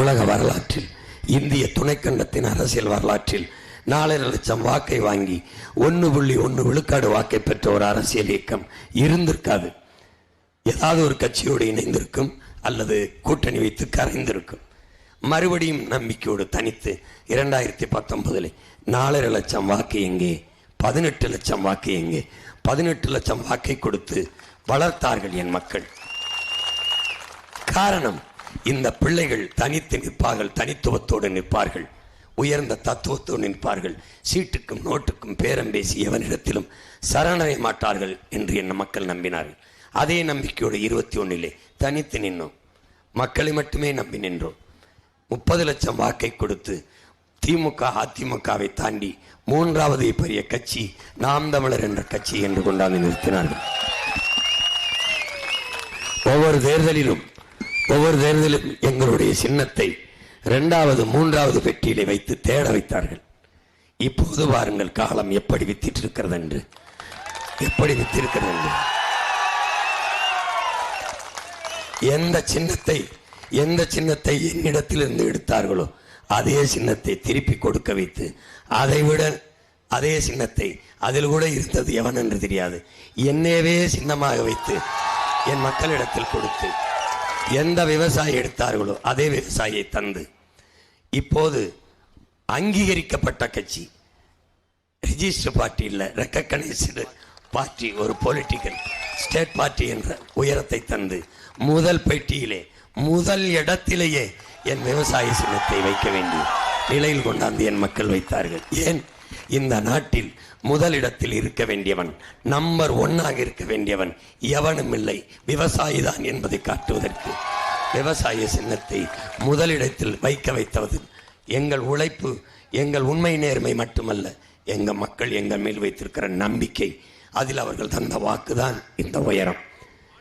உலக வரலாற்றில், இந்திய துணைக்கண்டத்தின் அரசியல் வரலாற்றில் 4.5 லட்சம் வாக்கை வாங்கி 1.1 விழுக்காடு வாக்கை பெற்ற ஒரு அரசியல் இயக்கம் இருந்திருக்காது. ஏதாவது ஒரு கட்சியோடு இணைந்திருக்கும் அல்லது கூட்டணி வைத்து கரைந்திருக்கும். மறுபடியும் நம்பிக்கையோடு தனித்து 2019 4.5 லட்சம் வாக்கு எங்கே, 18 லட்சம் வாக்கு எங்கே? 18 லட்சம் வாக்கை கொடுத்து வளர்த்தார்கள் என் மக்கள். காரணம், இந்த பிள்ளைகள் தனித்து நிற்பார்கள், தனித்துவத்தோடு நிற்பார்கள், உயர்ந்த தத்துவத்தோடு நிற்பார்கள், சீட்டுக்கும் நோட்டுக்கும் பேரம் பேசி எவனிடத்திலும் சரணடைய மாட்டார்கள் என்று என் மக்கள் நம்பினார்கள். அதே நம்பிக்கையோடு 21 தனித்து நின்றோம். மக்களை மட்டுமே நம்பி நின்றோம். 30 லட்சம் வாக்கை கொடுத்து திமுக அதிமுகவை தாண்டி 3வது பெரிய கட்சி நாம் தமிழர் என்ற கட்சி என்று கொண்டாந்து நிறுத்தினார்கள். ஒவ்வொரு தேர்தலிலும் எங்களுடைய சின்னத்தை 2வது 3வது பெட்டியிலே வைத்து தேட வைத்தார்கள். இப்போது பாருங்கள் காலம் எப்படி வித்திட்டிருக்கிறது என்று, எந்த சின்னத்தை என்னிடத்திலிருந்து எடுத்தார்களோ அதே சின்னத்தை திருப்பி கொடுக்க வைத்து, அதைவிட அதே சின்னத்தை அதில் கூட இருந்தது எவன் என்று தெரியாது என்னையவே சின்னமாக வைத்து என் மக்களிடத்தில் கொடுத்து, எந்த விவசாயி எடுத்தார்களோ அதே விவசாயியை தந்து, இப்போது அங்கீகரிக்கப்பட்ட கட்சி, ரிஜிஸ்டர் பார்ட்டி இல்லை, ரெக்கக்னைஸ்டு பார்ட்டி, ஒரு பொலிட்டிக்கல் ஸ்டேட் பார்ட்டி என்ற உயரத்தை தந்து முதல் பெட்டியிலே முதல் இடத்திலேயே என் விவசாய சின்னத்தை வைக்க வேண்டிய நிலையில் கொண்டாந்து என் மக்கள் வைத்தார்கள். ஏன்? இந்த நாட்டில் முதலிடத்தில் இருக்க வேண்டியவன், நம்பர் 1 இருக்க வேண்டியவன் எவனும் இல்லை, விவசாயி தான் என்பதை காட்டுவதற்கு விவசாய சின்னத்தை முதலிடத்தில் வைக்க வைத்தது எங்கள் உழைப்பு, எங்கள் உண்மை நேர்மை மட்டுமல்ல, எங்கள் மக்கள் எங்கள் மேல் வைத்திருக்கிற நம்பிக்கை, அதில் அவர்கள் தந்த வாக்குதான் இந்த உயரம்.